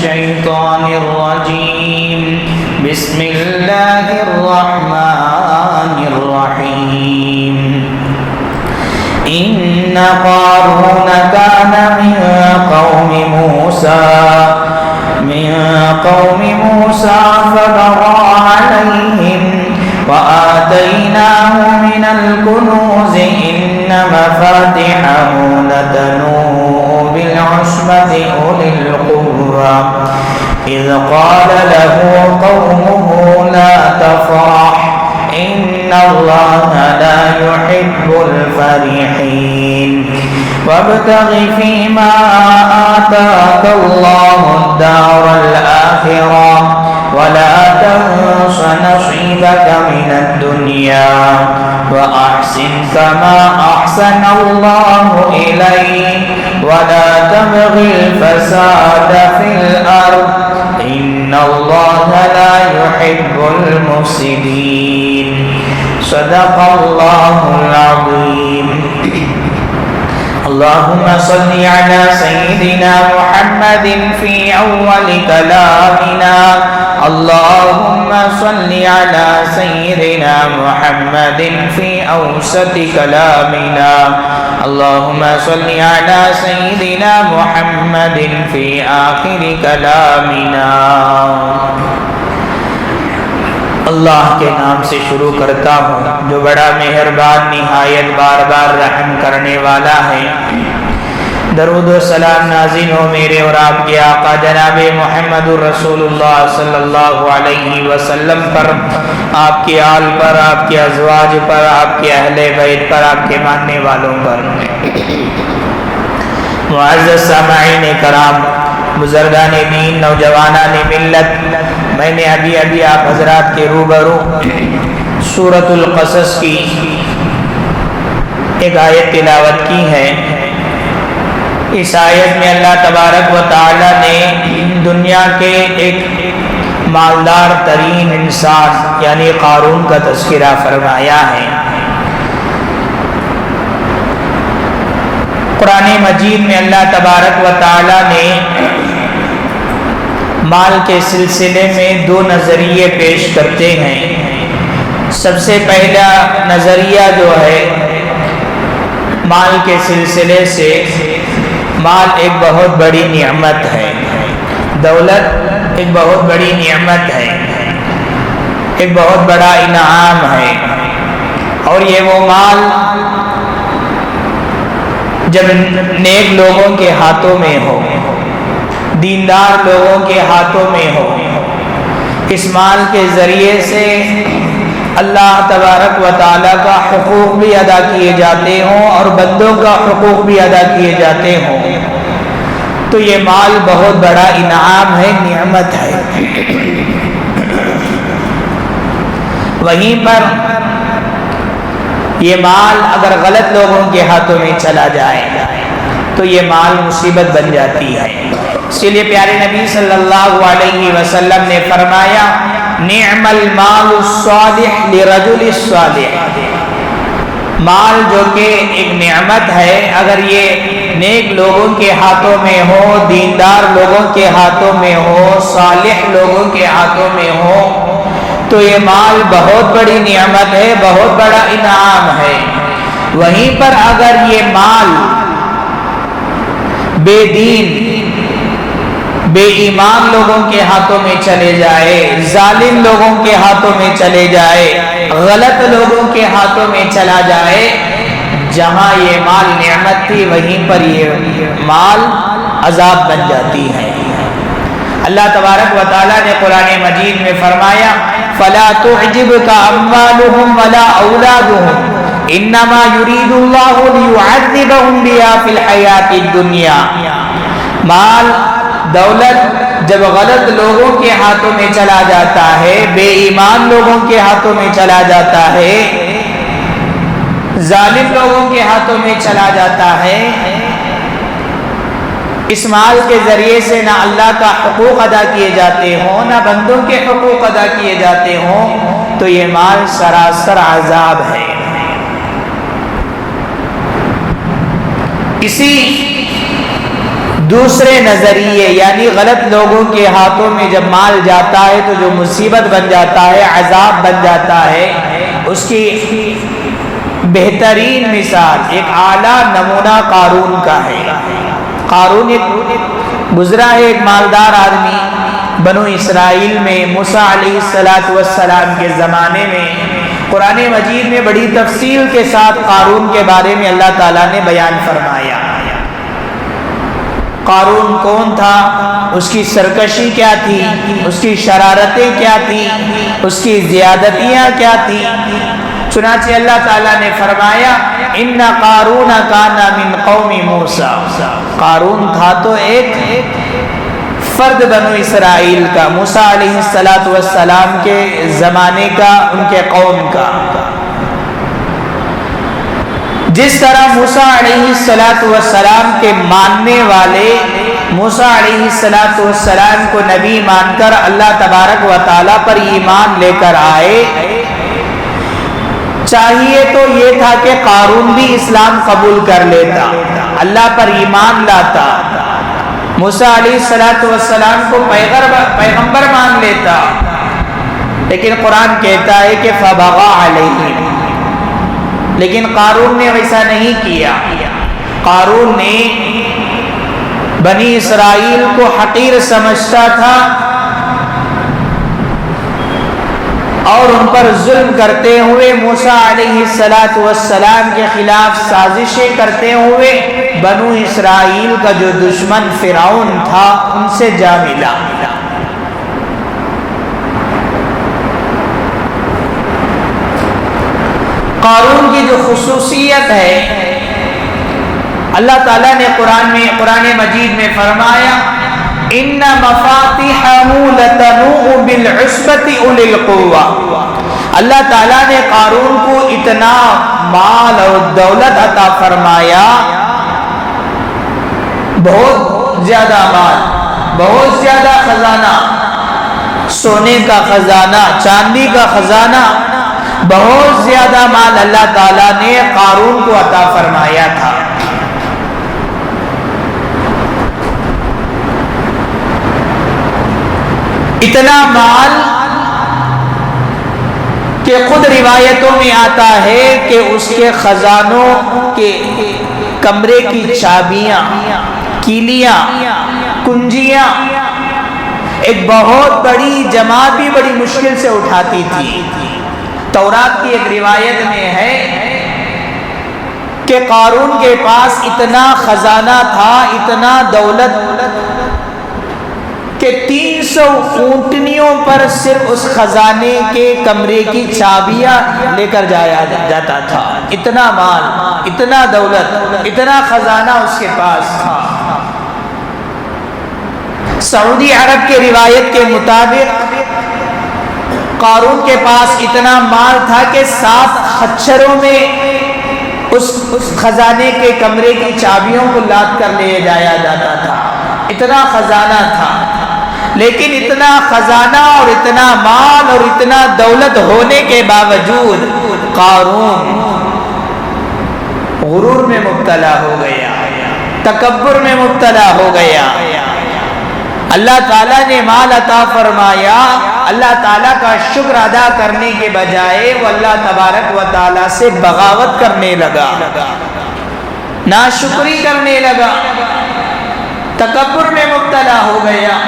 الشيطان الرجيم بسم الله الرحمن الرحيم إن قارون كان من قوم موسى فبغى عليهم وآتيناه من الكنوز إن مفاتحه لتنوء بالعصبة أولي القوة إذ قال له قومه لا تفرح إن الله لا يحب الفرحين وابتغ فيما آتاك الله الدار الآخرة ولا تنس نصيبك من الدنيا وأحسن كما أحسن الله إليك ولا تبغ الفساد في الأرض إن الله لا يحب المفسدين صدق الله العظيم اللهم صل على سيدنا محمد في أول كلامنا اللهم صل على سيدنا محمد في أوسط كلامنا اللهم صل على سيدنا محمد في آخر كلامنا اللہ کے نام سے شروع کرتا ہوں جو بڑا مہربان نہایت بار بار رحم کرنے والا ہے۔ درود و سلام نازل ہو میرے اور آپ کے آقا جناب محمد رسول اللہ صلی اللہ علیہ وسلم پر، آپ کے آل پر، آپ کے ازواج پر، آپ کے اہل بیت پر، آپ کے ماننے والوں پر۔ معزز سامعین کرام، بزرگان دین، نوجوانان ملت، میں نے ابھی آپ حضرات کے روبرو سورۃ القصص کی ایک آیت تلاوت کی ہے۔ اس آیت میں اللہ تبارک و تعالی نے دنیا کے ایک مالدار ترین انسان یعنی قارون کا تذکرہ فرمایا ہے۔ قرآن مجید میں اللہ تبارک و تعالی نے مال کے سلسلے میں دو نظریے پیش کرتے ہیں۔ سب سے پہلا نظریہ جو ہے مال کے سلسلے سے، مال ایک بہت بڑی نعمت ہے، دولت ایک بہت بڑی نعمت ہے، ایک بہت بڑا انعام ہے، اور یہ وہ مال جب نیک لوگوں کے ہاتھوں میں ہو، دیندار لوگوں کے ہاتھوں میں ہو، اس مال کے ذریعے سے اللہ تبارک و تعالیٰ کا حقوق بھی ادا کیے جاتے ہوں اور بندوں کا حقوق بھی ادا کیے جاتے ہوں، تو یہ مال بہت بڑا انعام ہے، نعمت ہے۔ وہیں پر یہ مال اگر غلط لوگوں کے ہاتھوں میں چلا جائے تو یہ مال مصیبت بن جاتی ہے۔ اسی لیے پیارے نبی صلی اللہ علیہ وسلم نے فرمایا نعم المال الصالح لرجل الصالح، مال جو کہ ایک نعمت ہے، اگر یہ نیک لوگوں کے ہاتھوں میں ہو، دیندار لوگوں کے ہاتھوں میں ہو، صالح لوگوں کے ہاتھوں میں ہو، تو یہ مال بہت بڑی نعمت ہے، بہت بڑا انعام ہے۔ وہیں پر اگر یہ مال بے دین، بے ایمان لوگوں کے ہاتھوں میں چلے جائے، ظالم لوگوں کے ہاتھوں میں چلے جائے، غلط لوگوں کے ہاتھوں میں چلا جائے، جہاں یہ مال نعمت تھی وہیں پر یہ مال عذاب بن جاتی ہے۔ اللہ تبارک و تعالیٰ نے قرآن مجید میں فرمایا فَلَا تُعْجِبْكَ أَمْوَالُهُمْ وَلَا أَوْلَادُهُمْ إِنَّمَا يُرِيدُ اللَّهُ لِيُعَذِّبَهُمْ بِهَا فِي الْحَيَاةِ الدُّنْيَا، مال دولت جب غلط لوگوں کے ہاتھوں میں چلا جاتا ہے، بے ایمان لوگوں کے ہاتھوں میں چلا جاتا ہے، ظالم لوگوں کے ہاتھوں میں چلا جاتا ہے، اس مال کے ذریعے سے نہ اللہ کا حقوق ادا کیے جاتے ہوں، نہ بندوں کے حقوق ادا کیے جاتے ہوں، تو یہ مال سراسر عذاب ہے۔ اسی دوسرے نظریے یعنی غلط لوگوں کے ہاتھوں میں جب مال جاتا ہے تو جو مصیبت بن جاتا ہے، عذاب بن جاتا ہے، اس کی بہترین مثال ایک اعلیٰ نمونہ قارون کا ہے۔ قارون ایک گزرا ہے، ایک مالدار آدمی بنو اسرائیل میں موسیٰ علیہ السلام کے زمانے میں۔ قرآن مجید میں بڑی تفصیل کے ساتھ قارون کے بارے میں اللہ تعالیٰ نے بیان فرمایا۔ قارون کون تھا، اس کی سرکشی کیا تھی، اس کی شرارتیں کیا تھی، اس کی زیادتیاں کیا تھی۔ چنانچہ اللہ تعالیٰ نے فرمایا ان قارون کان من قوم موسیٰ، قارون تھا تو ایک فرد بنو اسرائیل کا، موسیٰ علیہ السلام کے زمانے کا، ان کے قوم کا۔ جس طرح موسیٰ علیہ السلام کے ماننے والے موسیٰ علیہ السلام کو نبی مان کر اللہ تبارک و تعالیٰ پر ایمان لے کر آئے، چاہیے تو یہ تھا کہ قارون بھی اسلام قبول کر لیتا، اللہ پر ایمان لاتا، موسیٰ علیہ السلام کو پیغمبر مان لیتا، لیکن قرآن کہتا ہے کہ فبغى علیہم، لیکن قارون نے ویسا نہیں کیا۔ قارون نے بنی اسرائیل کو حقیر سمجھتا تھا اور ان پر ظلم کرتے ہوئے موسیٰ علیہ السلام کے خلاف سازشیں کرتے ہوئے بنو اسرائیل کا جو دشمن فرعون تھا ان سے جا ملا۔ قارون کی جو خصوصیت ہے، اللہ تعالیٰ نے قرآن مجید میں فرمایا ان مفاتیحہ لتنوء بالعصبۃ اولي القوہ، اللہ تعالیٰ نے قارون کو اتنا مال اور دولت عطا فرمایا، بہت زیادہ مال، بہت زیادہ خزانہ، سونے کا خزانہ، چاندی کا خزانہ، بہت زیادہ مال اللہ تعالیٰ نے قارون کو عطا فرمایا تھا۔ اتنا مال کہ خود روایتوں میں آتا ہے کہ اس کے خزانوں کے کمرے کی چابیاں، کیلیاں، کنجیاں ایک بہت بڑی جماعت بھی بڑی مشکل سے اٹھاتی تھی۔ تورات کی ایک روایت میں ہے کہ قارون کے پاس اتنا خزانہ تھا، اتنا دولت کہ 300 اونٹنیوں پر صرف اس خزانے کے کمرے کی چابیاں لے کر جایا جاتا تھا۔ اتنا مال، اتنا دولت، اتنا خزانہ اس کے پاس تھا۔ سعودی عرب کے روایت کے مطابق قارون کے پاس اتنا مال تھا کہ 7 خچروں میں اس خزانے کے کمرے کی چابیوں کو لاد کر لے جایا جاتا تھا، اتنا خزانہ تھا۔ لیکن اتنا خزانہ اور اتنا مال اور اتنا دولت ہونے کے باوجود قارون غرور میں مبتلا ہو گیا، تکبر میں مبتلا ہو گیا۔ اللہ تعالیٰ نے مال عطا فرمایا، اللہ تعالیٰ کا شکر ادا کرنے کے بجائے وہ اللہ تبارک و تعالیٰ سے بغاوت کرنے لگا، ناشکری کرنے لگا، تکبر میں مبتلا ہو گیا۔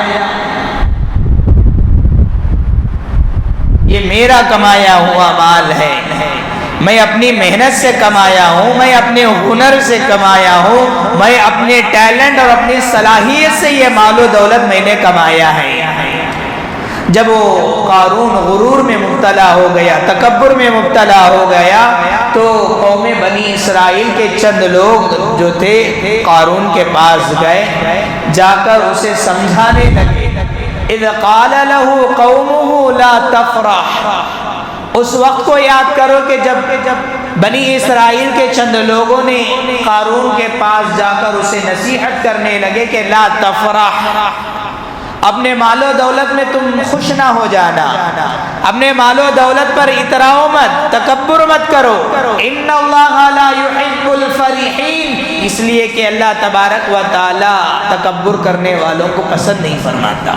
یہ میرا کمایا ہوا مال ہے، میں اپنی محنت سے کمایا ہوں، میں اپنے ہنر سے کمایا ہوں، میں اپنے ٹیلنٹ اور اپنی صلاحیت سے یہ مال و دولت میں نے کمایا ہے۔ جب وہ قارون غرور میں مبتلا ہو گیا، تکبر میں مبتلا ہو گیا، تو قوم بنی اسرائیل کے چند لوگ جو تھے قارون کے پاس گئے، جا کر اسے سمجھانے لگے۔ اذ قال له قومه لا تفرح، اس وقت کو یاد کرو کہ جب بنی اسرائیل کے چند لوگوں نے قارون کے پاس جا کر اسے نصیحت کرنے لگے کہ لا تفرح، اپنے مال و دولت میں تم خوش نہ ہو جانا، اپنے مال و دولت پر اتراؤ مت، تکبر مت کرو۔ ان اللہ لا يحب الفرحین، اس لیے کہ اللہ تبارک و تعالی تکبر کرنے والوں کو پسند نہیں فرماتا۔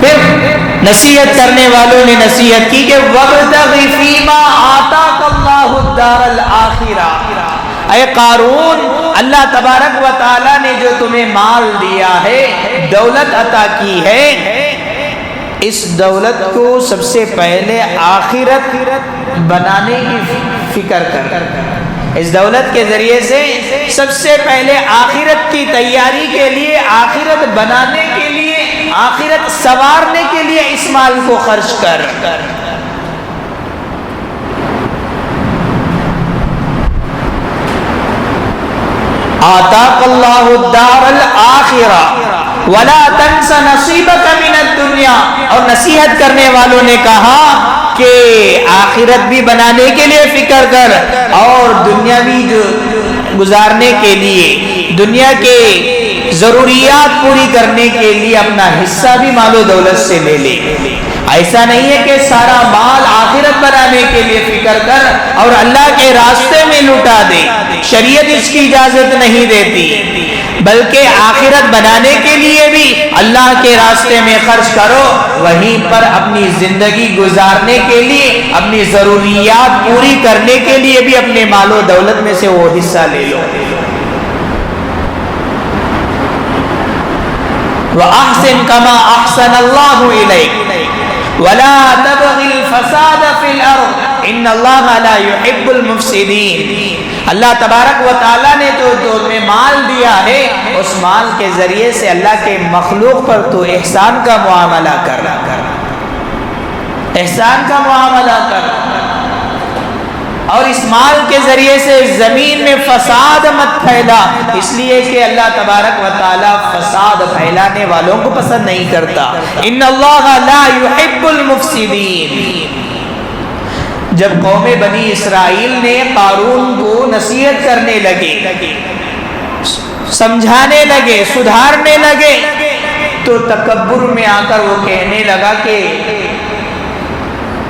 پھر نصیحت کرنے والوں نے نصیحت کی کہ وَابْتَغِ فِيمَا آتَاكَ اللَّهُ الدَّارَ الْآخِرَةَ، اے قارون، اللہ تبارک و تعالیٰ نے جو تمہیں مال دیا ہے، دولت عطا کی ہے، اس دولت کو سب سے پہلے آخرت بنانے کی فکر کر۔ اس دولت کے ذریعے سے سب سے پہلے آخرت کی تیاری کے لیے، آخرت بنانے کے لیے، آخرت سنوارنے کے لیے اس مال کو خرچ کر۔ آتاک اللہ الدار الآخرہ ولا تنس نصیبک من الدنیا، اور نصیحت کرنے والوں نے کہا کہ آخرت بھی بنانے کے لیے فکر کر، اور دنیا بھی جو گزارنے کے لیے، دنیا کے ضروریات پوری کرنے کے لیے اپنا حصہ بھی مال و دولت سے لے لے۔ ایسا نہیں ہے کہ سارا مال آخرت بنانے کے لیے فکر کر اور اللہ کے راستے میں لٹا دے، شریعت اس کی اجازت نہیں دیتی، بلکہ آخرت بنانے کے لیے بھی اللہ کے راستے میں خرچ کرو، وہیں پر اپنی زندگی گزارنے کے لیے، اپنی ضروریات پوری کرنے کے لیے بھی اپنے مال و دولت میں سے وہ حصہ لے لو۔ وَأَحْسِن كَمَا أَحْسَنَ اللَّهُ إِلَيْكَ وَلَا تَبْغِ الْفَسَادَ فِي الْأَرْضِ إِنَّ اللَّهَ لَا يُحِبُّ الْمُفْسِدِينَ۔ اللہ تبارک و تعالیٰ نے جو تمہیں مال دیا ہے، اس مال کے ذریعے سے اللہ کے مخلوق پر تو احسان کا معاملہ کر، احسان کا معاملہ کر، اور اس مال کے ذریعے سے زمین میں فساد مت پھیلا، اس لیے کہ اللہ تبارک و تعالیٰ فساد پھیلانے والوں کو پسند نہیں کرتا۔ ان اللہ لا يحب المفسدین۔ جب قوم بنی اسرائیل نے قارون کو نصیحت کرنے لگے، سمجھانے لگے، سدھارنے لگے، تو تکبر میں آ کر وہ کہنے لگا کہ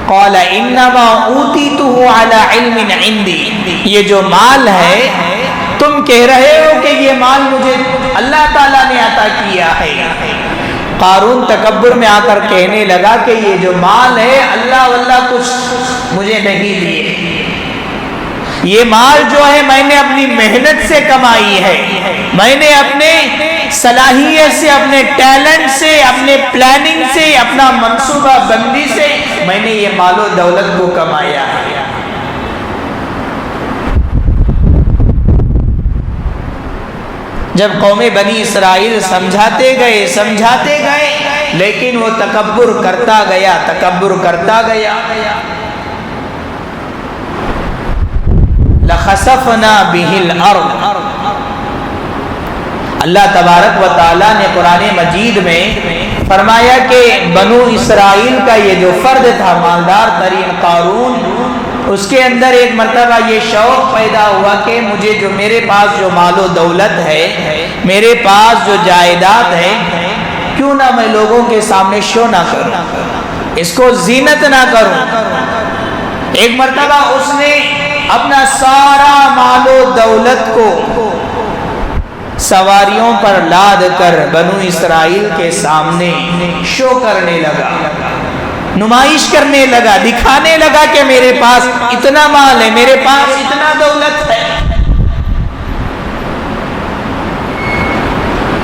قال انما اوتیتہ علی علم عندی، یہ جو مال ہے تم کہہ رہے ہو کہ یہ مال مجھے اللہ تعالیٰ نے عطا کیا ہے۔ قارون تکبر میں آ کر کہنے لگا کہ یہ جو مال ہے اللہ واللہ کچھ مجھے نہیں دیے، یہ مال جو ہے میں نے اپنی محنت سے کمائی ہے، میں نے اپنے صلاحیت سے، اپنے ٹیلنٹ سے، اپنے پلاننگ سے، اپنا منصوبہ بندی سے میں نے یہ مال و دولت کو کمایا ہے۔ جب قوم بنی اسرائیل سمجھاتے گئے لیکن وہ تکبر کرتا گیا۔ لَخَسَفْنَا بِهِ الْأَرْضَ، اللہ تبارک و تعالیٰ نے قرآن مجید میں فرمایا کہ بنو اسرائیل کا یہ جو فرد تھا مالدار ترین قارون، اس کے اندر ایک مرتبہ یہ شوق پیدا ہوا کہ مجھے جو میرے پاس جو مال و دولت ہے، میرے پاس جو جائیداد ہے، کیوں نہ میں لوگوں کے سامنے شو نہ کروں، اس کو زینت نہ کروں۔ ایک مرتبہ اس نے اپنا سارا مال و دولت کو سواریوں پر لاد کر بنو اسرائیل کے سامنے شو کرنے لگا، نمائش کرنے لگا، دکھانے لگا کہ میرے پاس اتنا مال ہے، میرے پاس اتنا دولت ہے۔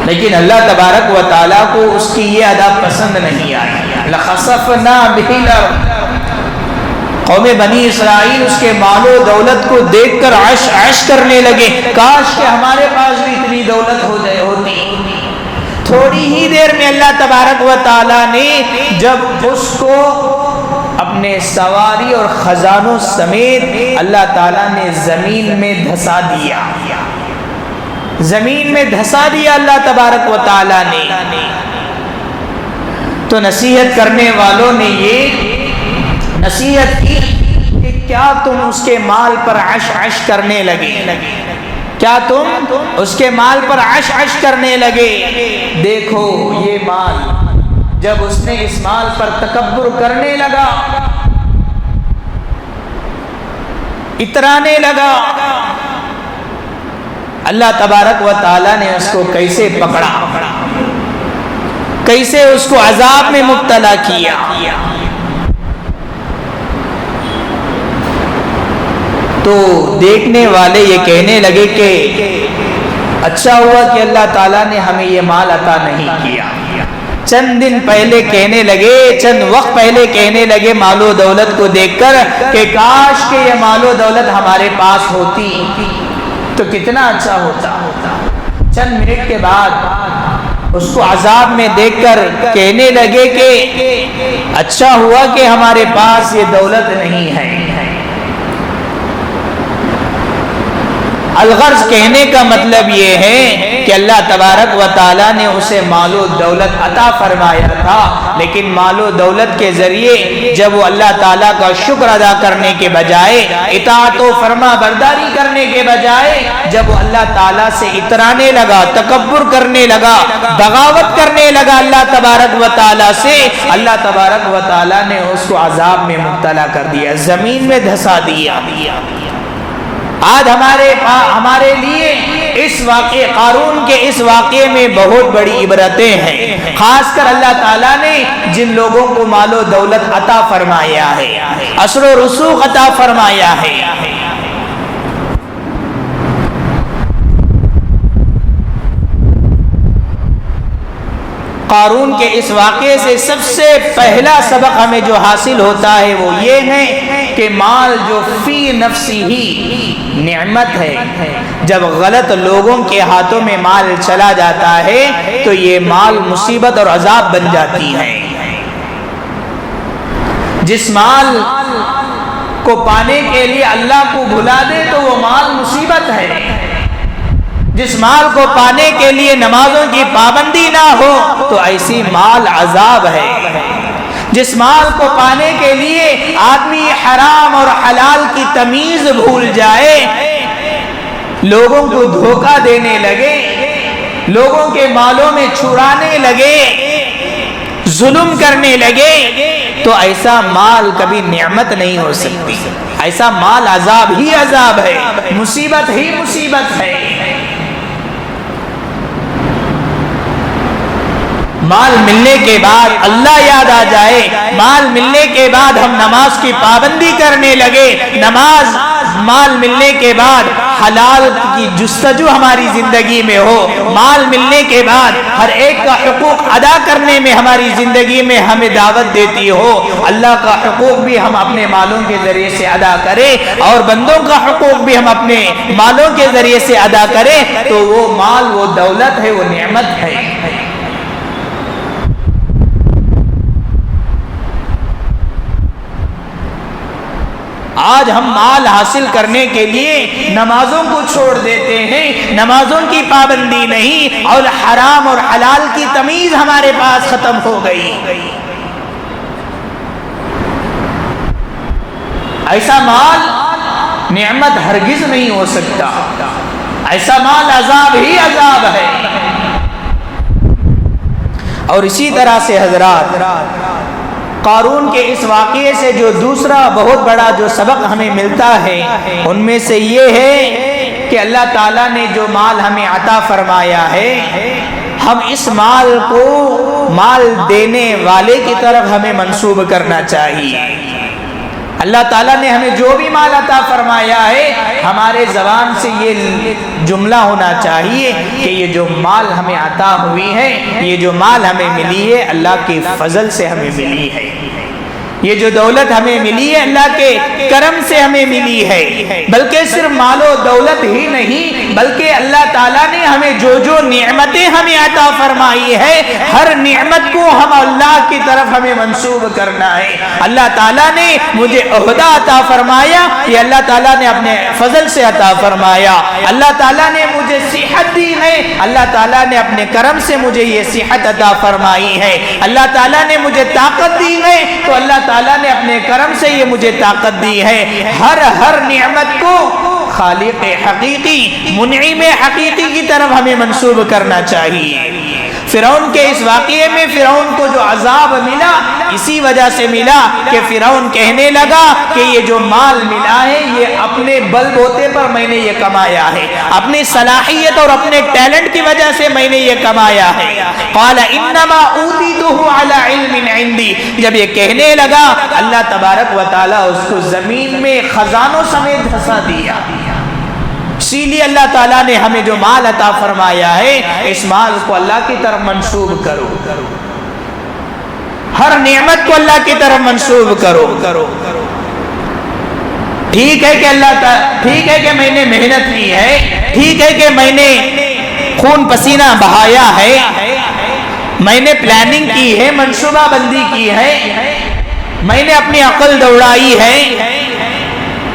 لیکن اللہ تبارک و تعالیٰ کو اس کی یہ ادا پسند نہیں آئی۔ لَخَسَفْنَا بِهِ الْأَرْضَ، قوم بنی اسرائیل اس کے مال و دولت کو دیکھ کر عش کرنے لگے، کاش کہ ہمارے پاس بھی اتنی دولت ہوتی۔ تھوڑی ہی دیر میں اللہ تبارک و تعالیٰ نے جب اس کو اپنے سواری اور خزانوں سمیت اللہ تعالیٰ نے زمین میں دھسا دیا، زمین میں دھسا دیا اللہ تبارک و تعالیٰ نے۔ تو نصیحت کرنے والوں نے یہ نصیحت کی کہ کیا تم اس کے مال پر عش کرنے لگے، کیا تم اس کے مال پر عش عش کرنے لگے؟ دیکھو یہ مال، جب اس نے اس مال پر تکبر کرنے لگا، اترانے لگا، اللہ تبارک و تعالی نے اس کو کیسے پکڑا، کیسے اس کو عذاب میں مبتلا کیا۔ تو دیکھنے والے یہ کہنے لگے کہ اچھا ہوا کہ اللہ تعالیٰ نے ہمیں یہ مال عطا نہیں کیا۔ چند دن پہلے کہنے لگے، چند وقت پہلے کہنے لگے مال و دولت کو دیکھ کر کہ کاش کہ یہ مال و دولت ہمارے پاس ہوتی تو کتنا اچھا ہوتا۔ چند منٹ کے بعد اس کو عذاب میں دیکھ کر کہنے لگے کہ اچھا ہوا کہ ہمارے پاس یہ دولت نہیں ہے۔ الغرض کہنے کا مطلب یہ ہے کہ اللہ تبارک و تعالیٰ نے اسے مال و دولت عطا فرمایا تھا، لیکن مال و دولت کے ذریعے جب وہ اللہ تعالیٰ کا شکر ادا کرنے کے بجائے، اطاعت و فرما برداری کرنے کے بجائے، جب وہ اللہ تعالیٰ سے اترانے لگا، تکبر کرنے لگا، بغاوت کرنے لگا اللہ تبارک و تعالیٰ سے، اللہ تبارک و تعالیٰ نے اس کو عذاب میں مبتلا کر دیا، زمین میں دھسا دیا۔ آج ہمارے لیے اس واقعے، قارون کے اس واقعے میں بہت بڑی عبرتیں ہیں، خاص کر اللہ تعالیٰ نے جن لوگوں کو مال و دولت عطا فرمایا ہے، اثر و رسوخ عطا فرمایا ہے۔ قارون کے اس واقعے سے سب سے پہلا سبق ہمیں جو حاصل ہوتا ہے وہ یہ ہے کہ مال جو فی نفسی ہی نعمت ہے، جب غلط لوگوں کے ہاتھوں میں مال چلا جاتا ہے تو یہ مال مصیبت اور عذاب بن جاتی ہے۔ جس مال کو پانے کے لیے اللہ کو بھلا دے تو وہ مال مصیبت ہے، جس مال کو پانے کے لیے نمازوں کی پابندی نہ ہو تو ایسی مال عذاب ہے، جس مال کو پانے کے لیے آدمی حرام اور حلال کی تمیز بھول جائے، لوگوں کو دھوکہ دینے لگے، لوگوں کے مالوں میں چھڑانے لگے، ظلم کرنے لگے، تو ایسا مال کبھی نعمت نہیں ہو سکتی، ایسا مال عذاب ہی عذاب ہے، مصیبت ہی مصیبت ہے۔ مال ملنے کے بعد اللہ یاد آ جائے، مال ملنے کے بعد ہم نماز کی پابندی کرنے لگے، مال ملنے کے بعد حلال کی جستجو ہماری زندگی میں ہو، مال ملنے کے بعد ہر ایک کا حقوق ادا کرنے میں ہماری زندگی میں ہمیں دعوت دیتی ہو، اللہ کا حقوق بھی ہم اپنے مالوں کے ذریعے سے ادا کریں اور بندوں کا حقوق بھی ہم اپنے مالوں کے ذریعے سے ادا کریں، تو وہ مال، وہ دولت ہے، وہ نعمت ہے۔ آج ہم مال حاصل کرنے کے لیے نمازوں کو چھوڑ دیتے ہیں، نمازوں کی پابندی نہیں، اور حرام اور حلال کی تمیز ہمارے پاس ختم ہو گئی۔ ایسا مال نعمت ہرگز نہیں ہو سکتا، ایسا مال عذاب ہی عذاب ہے۔ اور اسی طرح سے حضرات، قارون کے اس واقعے سے جو دوسرا بہت بڑا جو سبق ہمیں ملتا ہے ان میں سے یہ ہے کہ اللہ تعالیٰ نے جو مال ہمیں عطا فرمایا ہے، ہم اس مال کو مال دینے والے کی طرف ہمیں منسوب کرنا چاہیے۔ اللہ تعالیٰ نے ہمیں جو بھی مال عطا فرمایا ہے، ہمارے زبان سے یہ جملہ ہونا چاہیے کہ یہ جو مال ہمیں عطا ہوئی ہے، یہ جو مال ہمیں ملی ہے، اللہ کے فضل سے ہمیں ملی ہے، یہ جو دولت ہمیں ملی ہے اللہ کے کرم سے ہمیں ملی ہے۔ بلکہ صرف مال و دولت ہی نہیں، بلکہ اللہ تعالیٰ نے ہمیں جو جو نعمتیں ہمیں عطا فرمائی ہے، ہر نعمت کو ہم اللہ کی طرف ہمیں منسوب کرنا ہے۔ اللہ تعالیٰ نے مجھے عہدہ عطا فرمایا، یہ اللہ تعالیٰ نے اپنے فضل سے عطا فرمایا۔ اللہ تعالیٰ نے مجھے صحت دی ہے، اللہ تعالیٰ نے اپنے کرم سے مجھے یہ صحت عطا فرمائی ہے۔ اللہ تعالیٰ نے مجھے طاقت دی ہے، تو اللہ تعالیٰ نے اپنے کرم سے یہ مجھے طاقت دی ہے۔ ہر نعمت کو خالق حقیقی، منعم حقیقی کی طرف ہمیں منسوب کرنا چاہیے۔ فرعون کے اس واقعے میں فرعون کو جو عذاب ملا اسی وجہ سے ملا کہ فرعون کہنے لگا کہ یہ جو مال ملا ہے یہ اپنے بل بوتے پر میں نے یہ کمایا ہے، اپنی صلاحیت اور اپنے ٹیلنٹ کی وجہ سے میں نے یہ کمایا ہے۔ قال انما اوتیتہ علی علم عندی، جب یہ کہنے لگا اللہ تبارک و تعالی اس کو زمین میں خزانوں سمیت دھسا دیا۔ اسی لیے اللہ تعالیٰ نے ہمیں جو مال عطا فرمایا ہے اس مال کو اللہ کی طرف منسوب کرو، ہر نعمت کو اللہ کی طرف منسوب کرو۔ ٹھیک ہے کہ ٹھیک ہے کہ میں نے محنت کی ہے، ٹھیک ہے کہ میں نے خون پسینہ بہایا ہے، میں نے پلاننگ کی ہے، منصوبہ بندی کی ہے، میں نے اپنی عقل دوڑائی ہے،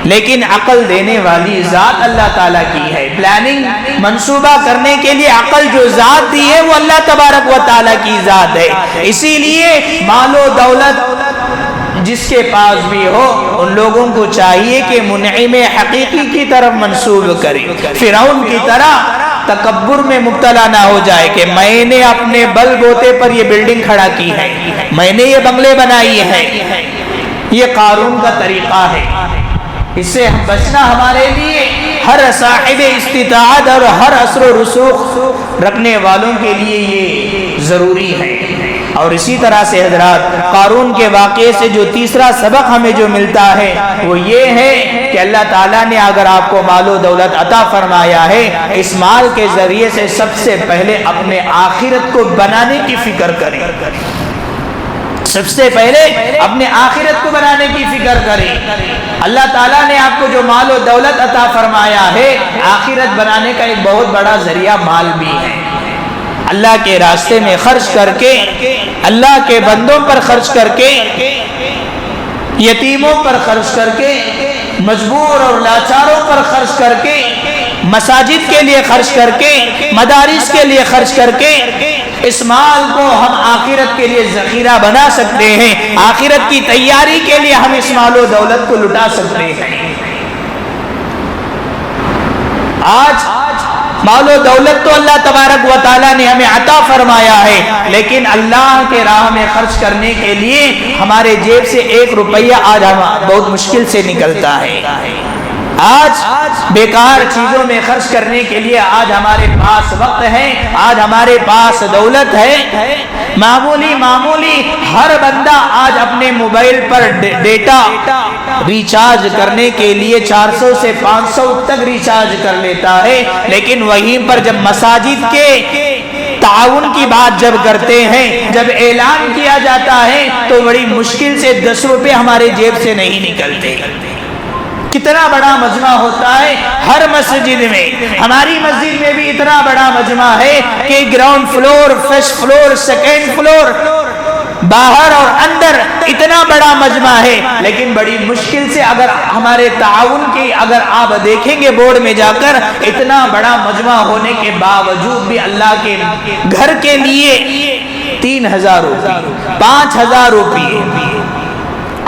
لیکن عقل دینے والی ذات اللہ تعالیٰ کی ہے۔ پلاننگ منصوبہ کرنے کے لیے عقل جو ذات دی ہے وہ اللہ تبارک و تعالیٰ کی ذات ہے۔ اسی لیے مال و دولت جس کے پاس بھی ہو ان لوگوں کو چاہیے کہ منعم حقیقی کی طرف منسوب کرے، فرعون کی طرح تکبر میں مبتلا نہ ہو جائے کہ میں نے اپنے بل بوتے پر یہ بلڈنگ کھڑا کی ہے، میں نے یہ بنگلے بنائی ہے۔ یہ قارون کا طریقہ ہے، اس سے بچنا ہمارے لیے ہر صاحب استطاعت اور ہر اثر و رسوخ رکھنے والوں کے لیے یہ ضروری ہے۔ اور اسی طرح سے حضرات قارون کے واقعے سے جو تیسرا سبق ہمیں جو ملتا ہے وہ یہ ہے کہ اللہ تعالیٰ نے اگر آپ کو مال و دولت عطا فرمایا ہے اس مال کے ذریعے سے سب سے پہلے اپنے آخرت کو بنانے کی فکر کریں، سب سے پہلے اپنے آخرت کو بنانے کی فکر کریں۔ اللہ تعالیٰ نے آپ کو جو مال و دولت عطا فرمایا ہے آخرت بنانے کا ایک بہت بڑا ذریعہ مال بھی ہے۔ اللہ کے راستے میں خرچ کر کے، اللہ کے بندوں پر خرچ کر کے، یتیموں پر خرچ کر کے، مجبور اور لاچاروں پر خرچ کر کے، مساجد کے لیے خرچ کر کے، مدارس کے لیے خرچ کر کے، اس مال کو ہم آخرت کے لیے ذخیرہ بنا سکتے ہیں، آخرت کی تیاری کے لیے ہم اس مال و دولت کو لٹا سکتے ہیں۔ آج مال و دولت تو اللہ تبارک و تعالیٰ نے ہمیں عطا فرمایا ہے، لیکن اللہ کے راہ میں خرچ کرنے کے لیے ہمارے جیب سے 1 روپیہ آج بہت مشکل سے نکلتا ہے۔ آج بیکار چیزوں میں خرچ کرنے کے لیے آج ہمارے پاس وقت ہے، آج ہمارے پاس دولت ہے، معمولی ہر بندہ آج اپنے موبائل پر ڈیٹا ریچارج کرنے کے لیے 400 سے 500 تک ریچارج کر لیتا ہے، لیکن وہیں پر جب مساجد کے تعاون کی بات جب کرتے ہیں، جب اعلان کیا جاتا ہے تو بڑی مشکل سے 10 روپے ہمارے جیب سے نہیں نکلتے۔ کتنا بڑا مجمع ہوتا ہے ہر مسجد میں، ہماری مسجد میں بھی اتنا بڑا مجمع ہے کہ ground floor, first floor, second floor, باہر اور اندر اتنا بڑا مجمع ہے، لیکن بڑی مشکل سے اگر ہمارے تعاون کی اگر آپ دیکھیں گے بورڈ میں جا کر، اتنا بڑا مجمع ہونے کے باوجود بھی اللہ کے گھر کے لیے 3000 روپے، 5000 روپے،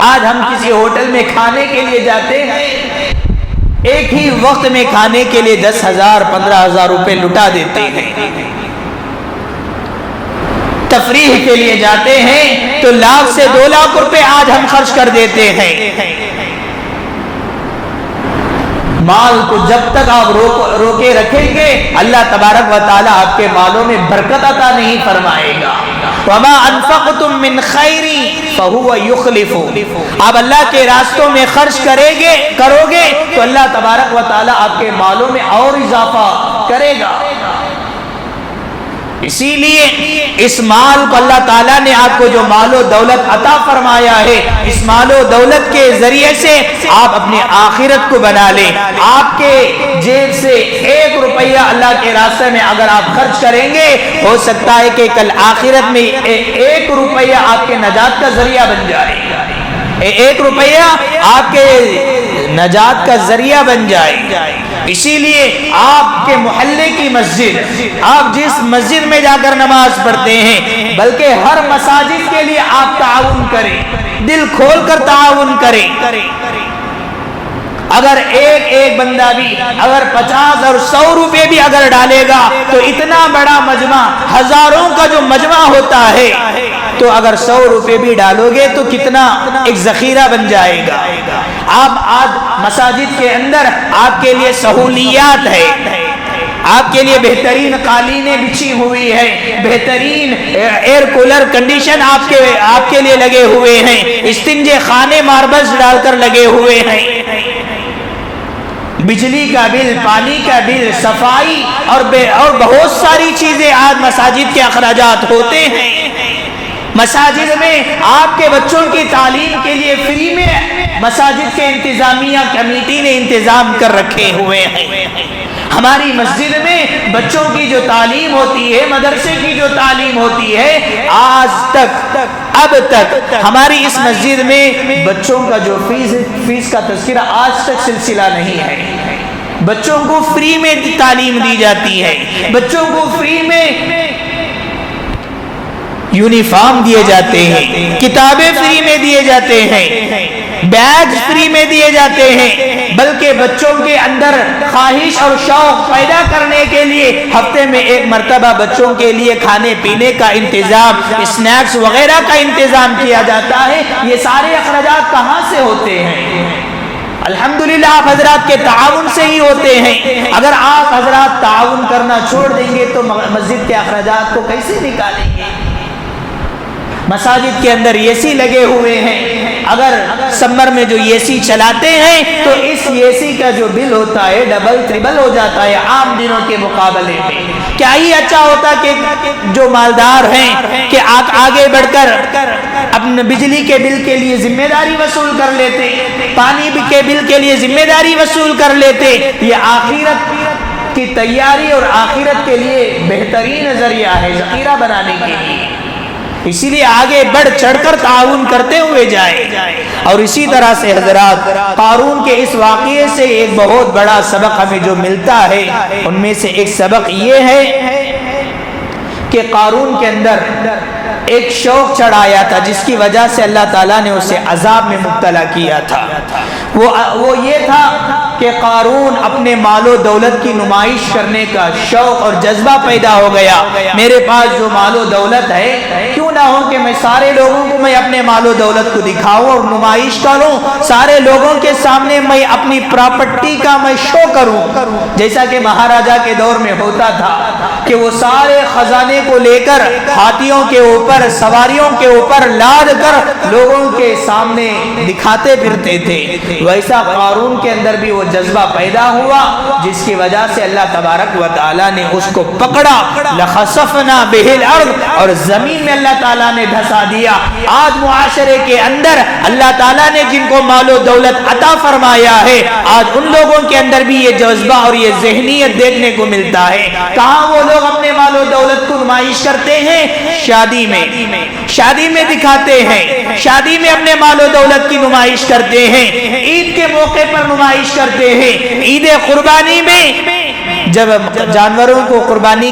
آج ہم کسی ہوٹل میں کھانے کے لیے جاتے ہیں، ایک ہی وقت میں کھانے کے لیے 10,000 15,000 روپے لٹا دیتے ہیں۔ تفریح کے لیے جاتے ہیں تو 1 لاکھ سے 2 لاکھ روپے آج ہم خرچ کر دیتے ہیں۔ مال کو جب تک آپ روکے رکھیں گے اللہ تبارک و تعالیٰ آپ کے مالوں میں برکت عطا نہیں فرمائے گا۔ وَمَا أَنفَقْتُم مِّن خَيْرٍ فَهُوَ يُخْلِفُ، آپ اللہ کے راستوں میں خرچ کرو گے تو اللہ تبارک و تعالیٰ آپ کے مالوں میں اور اضافہ کرے گا۔ اسی لیے اس مال کو اللہ تعالیٰ نے آپ کو جو مال و دولت عطا فرمایا ہے، اس مال و دولت کے ذریعے سے آپ اپنی آخرت کو بنا لیں۔ آپ کے جیب سے 1 روپیہ اللہ کے راستے میں اگر آپ خرچ کریں گے، ہو سکتا ہے کہ کل آخرت میں 1 روپیہ آپ کے نجات کا ذریعہ بن جائے، 1 روپیہ آپ کے نجات کا ذریعہ بن جائے۔ اسی لیے آپ کے محلے کی مسجد، آپ جس مسجد میں جا کر نماز پڑھتے ہیں، بلکہ ہر مساجد کے لیے آپ تعاون کریں، دل کھول کر تعاون کریں۔ اگر ایک بندہ بھی اگر 50 اور 100 روپے بھی اگر ڈالے گا تو اتنا بڑا مجمع، ہزاروں کا جو مجمع ہوتا ہے، تو اگر 100 روپے بھی ڈالو گے تو کتنا ایک ذخیرہ بن جائے گا۔ آپ آج مساجد کے اندر آپ کے لیے سہولیات ہے، آپ کے لیے بہترین قالینیں بچھی ہوئی ہے، بہترین ایئر کولر کنڈیشن آپ کے لیے لگے ہوئے ہیں، استنجے خانے ماربلز ڈال کر لگے ہوئے ہیں، بجلی کا بل، پانی کا بل، صفائی اور بہت ساری چیزیں آج مساجد کے اخراجات ہوتے ہیں۔ مساجد میں آپ کے بچوں کی تعلیم کے لیے فری میں مساجد کے انتظامیہ کمیٹی نے انتظام کر رکھے ہوئے ہیں۔ ہماری مسجد میں بچوں کی جو تعلیم ہوتی ہے، مدرسے کی جو تعلیم ہوتی ہے، آج تک اب تک ہماری اس مسجد میں بچوں کا جو فیس کا تذکرہ آج تک سلسلہ نہیں ہے۔ بچوں کو فری میں تعلیم دی جاتی ہے، بچوں کو فری میں یونیفارم دیے جاتے ہیں، کتابیں فری میں دیے جاتے ہیں، بیگ فری میں دیے جاتے ہیں، بلکہ بچوں کے اندر خواہش اور شوق پیدا کرنے کے لیے ہفتے میں ایک مرتبہ بچوں کے لیے کھانے پینے کا انتظام، اسنیکس وغیرہ کا انتظام کیا جاتا ہے۔ یہ سارے اخراجات کہاں سے ہوتے ہیں؟ الحمدللہ آپ حضرات کے تعاون سے ہی ہوتے ہیں۔ اگر آپ حضرات تعاون کرنا چھوڑ دیں گے تو مسجد کے اخراجات کو کیسے نکالیں گے؟ مساجد کے اندر اے سی لگے ہوئے ہیں، اگر سمر میں جو اے سی چلاتے ہیں تو اس اے سی کا جو بل ہوتا ہے ڈبل ٹربل ہو جاتا ہے عام دنوں کے مقابلے میں۔ کیا ہی اچھا ہوتا کہ جو مالدار ہیں کہ آگے بڑھ کر اپنے بجلی کے بل کے لیے ذمہ داری وصول کر لیتے، پانی کے بل کے لیے ذمہ داری وصول کر لیتے۔ یہ آخرت کی تیاری اور آخرت کے لیے بہترین ذریعہ ہے ذخیرہ بنانے کے لیے۔ اسی لیے آگے بڑھ چڑھ کر تعاون کرتے ہوئے جائے۔ اور اسی طرح سے حضرات قارون کے اس واقعے سے ایک بہت بڑا سبق ہمیں جو ملتا ہے، ان میں سے ایک سبق یہ ہے کہ قارون کے اندر ایک شوق چڑھایا تھا جس کی وجہ سے اللہ تعالیٰ نے اسے عذاب میں مبتلا کیا تھا۔ وہ یہ تھا کہ قارون اپنے مال و دولت کی نمائش کرنے کا شوق اور جذبہ پیدا ہو گیا۔ میرے پاس جو مال و دولت ہے، کیوں نہ ہو کہ میں سارے لوگوں کو میں اپنے مال و دولت کو دکھاؤں اور نمائش کروں، سارے لوگوں کے سامنے میں اپنی پراپرٹی کا میں شو کروں، جیسا کہ مہاراجہ کے دور میں ہوتا تھا کہ وہ سارے خزانے کو لے کر ہاتھیوں کے اوپر، سواریوں کے اوپر لاد کر لوگوں کے سامنے دکھاتے پھرتے تھے۔ ویسا قارون کے اندر بھی وہ جذبہ پیدا ہوا، جس کی وجہ سے اللہ تبارک و تعالیٰ نے اس کو پکڑا، لَخَسَفْنَا بِهِ الْأَرْضِ، اور زمین میں اللہ تعالیٰ نے دھسا دیا۔ آج معاشرے کے اندر اللہ تعالیٰ نے جن کو مال و دولت عطا فرمایا ہے، آج ان لوگوں کے اندر بھی یہ جذبہ اور یہ ذہنیت دیکھنے کو ملتا ہے۔ کہاں وہ لوگ اپنے مال و دولت کو نمائش کرتے ہیں؟ شادی میں دکھاتے ہیں، شادی میں اپنے مال و دولت کی نمائش کرتے ہیں، عید کے موقع پر نمائش کرتے ہیں، عید قربانی میں جب جانوروں کو قربانی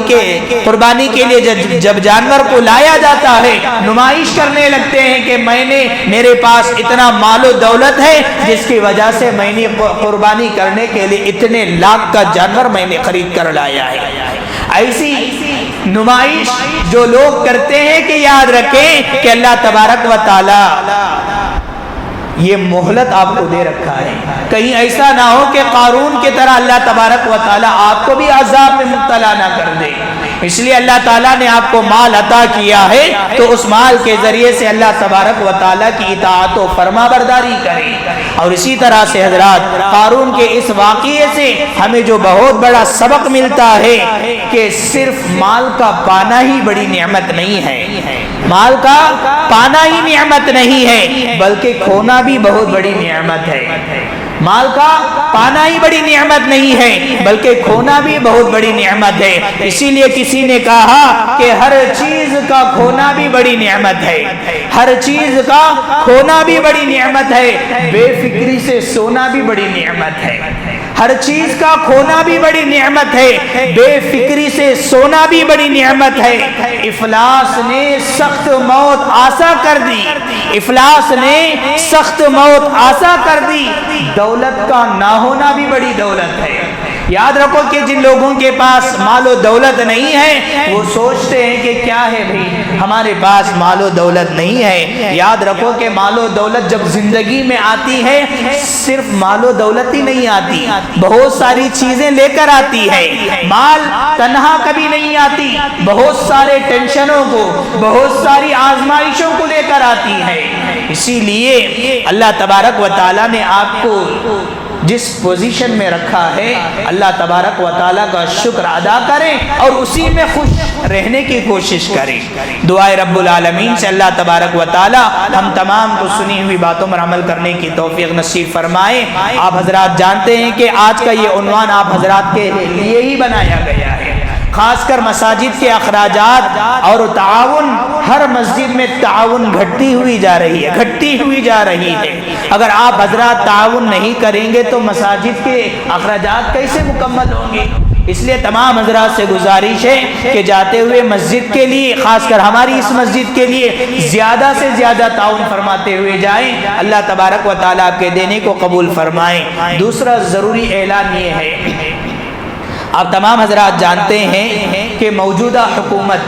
کے لیے جب جانور کو لایا جاتا ہے، نمائش کرنے لگتے ہیں کہ میرے پاس اتنا مال و دولت ہے جس کی وجہ سے میں نے قربانی کرنے کے لیے اتنے لاکھ کا جانور میں نے خرید کر لایا ہے۔ ایسی نمائش جو لوگ کرتے ہیں کہ یاد رکھیں کہ اللہ تبارک و تعالی یہ مہلت آپ کو دے رکھا ہے، کہیں ایسا نہ ہو کہ قارون کی طرح اللہ تبارک و تعالی آپ کو بھی عذاب میں مبتلا نہ کر دے۔ اس لیے اللہ تعالیٰ نے آپ کو مال عطا کیا ہے تو اس مال کے ذریعے سے اللہ تبارک و تعالیٰ کی اطاعت و فرما برداری کرے۔ اور اسی طرح سے حضرات قارون کے اس واقعے سے ہمیں جو بہت بڑا سبق ملتا ہے کہ صرف مال کا پانا ہی بڑی نعمت نہیں ہے، مال کا پانا ہی نعمت نہیں ہے بلکہ کھونا بھی بہت بڑی نعمت ہے۔ مال کا پانا ہی بڑی نعمت نہیں ہے بلکہ کھونا بھی بہت بڑی نعمت ہے۔ اسی لیے کسی نے کہا کہ ہر چیز کا کھونا بھی بڑی نعمت ہے، ہر چیز کا کھونا بھی بڑی نعمت ہے، بے فکری سے سونا بھی بڑی نعمت ہے۔ ہر چیز کا کھونا بھی بڑی نعمت ہے، بے فکری سے سونا بھی بڑی نعمت ہے۔ افلاس نے سخت موت آسا کر دی، افلاس نے سخت موت آسا کر دی، دولت کا نہ ہونا بھی بڑی دولت ہے۔ یاد رکھو کہ جن لوگوں کے پاس مال و دولت نہیں ہے وہ سوچتے ہیں کہ کیا ہے بھئی ہمارے پاس مال و دولت نہیں ہے۔ یاد رکھو کہ مال و دولت جب زندگی میں آتی ہے صرف مال و دولت ہی نہیں آتی، بہت ساری چیزیں لے کر آتی ہے۔ مال تنہا کبھی نہیں آتی، بہت سارے ٹینشنوں کو، بہت ساری آزمائشوں کو لے کر آتی ہے۔ اسی لیے اللہ تبارک و تعالیٰ نے آپ کو جس پوزیشن میں رکھا ہے اللہ تبارک و تعالیٰ کا شکر ادا کریں اور اسی میں خوش رہنے کی کوشش کریں۔ دعائے رب العالمین سے اللہ تبارک و تعالیٰ ہم تمام کو سنی ہوئی باتوں پر عمل کرنے کی توفیق نصیب فرمائے۔ آپ حضرات جانتے ہیں کہ آج کا یہ عنوان آپ حضرات کے لیے ہی بنایا گیا ہے، خاص کر مساجد کے اخراجات اور تعاون۔ ہر مسجد میں تعاون گھٹتی ہوئی جا رہی ہے، گھٹتی ہوئی جا رہی ہے۔ اگر آپ حضرات تعاون نہیں کریں گے تو مساجد کے اخراجات کیسے مکمل ہوں گے؟ اس لیے تمام حضرات سے گزارش ہے کہ جاتے ہوئے مسجد کے لیے، خاص کر ہماری اس مسجد کے لیے زیادہ سے زیادہ تعاون فرماتے ہوئے جائیں۔ اللہ تبارک و تعالیٰ آپ کے دینے کو قبول فرمائیں۔ دوسرا ضروری اعلان یہ ہے، آپ تمام حضرات جانتے ہیں کہ موجودہ حکومت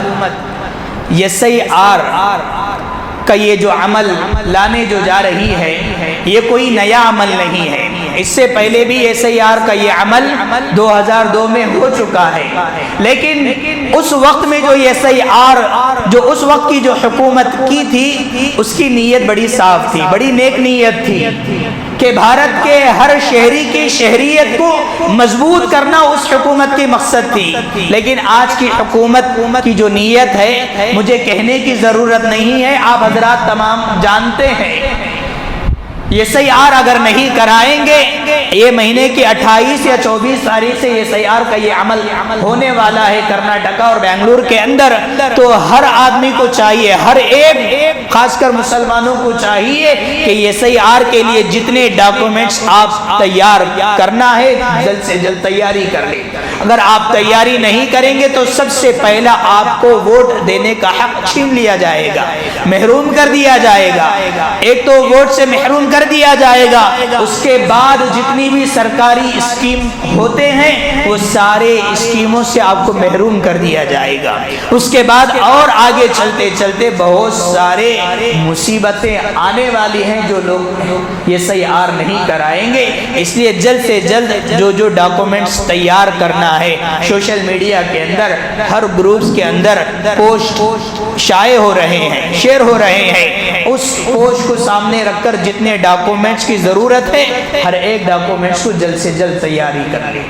SIR کا یہ جو عمل لانے جو جا رہی ہے یہ کوئی نیا عمل نہیں ہے۔ اس سے پہلے بھی SIR کا یہ عمل 2002 میں ہو چکا ہے، لیکن اس وقت میں جو SIR جو اس وقت کی جو حکومت کی تھی اس کی نیت بڑی صاف تھی، بڑی نیک نیت تھی کہ بھارت کے ہر شہری کی شہریت کو مضبوط کرنا اس حکومت کی مقصد تھی۔ لیکن آج کی حکومت کی جو نیت ہے مجھے کہنے کی ضرورت نہیں ہے، آپ حضرات تمام جانتے ہیں۔ SIR اگر نہیں کرائیں گے، یہ مہینے کی 28 یا 24 تاریخ سے SIR کا یہ عمل ہونے والا ہے کرناٹکا اور بنگلور کے اندر، تو ہر آدمی کو چاہیے، ہر ایک خاص کر مسلمانوں کو چاہیے کہ SIR کے لیے جتنے ڈاکومنٹس آپ تیار کرنا ہے جلد سے جلد تیاری کر لیں۔ اگر آپ تیاری نہیں کریں گے تو سب سے پہلا آپ کو ووٹ دینے کا حق چھین لیا جائے گا، محروم کر دیا جائے گا۔ ایک تو ووٹ سے محروم کر دیا جائے گا، اس کے بعد جتنی بھی سرکاری اسکیم ہوتے ہیں وہ سارے اسکیموں سے آپ کو محروم کر دیا جائے گا۔ اس کے بعد اور آگے چلتے چلتے بہت سارے مصیبتیں آنے والی ہیں جو لوگ SIR نہیں کرائیں گے۔ اس لیے جلد سے جلد جو ڈاکومنٹس تیار کرنا ہے، سوشل میڈیا کے اندر ہر گروپس کے اندر پوسٹ شائع ہو رہے ہیں، شیئر ہو رہے ہیں، اس پوسٹ کو سامنے رکھ کر جتنے ڈاکومنٹس کی ضرورت ہے ہر ایک ڈاکومنٹس کو جلد سے جلد تیاری کر لیں۔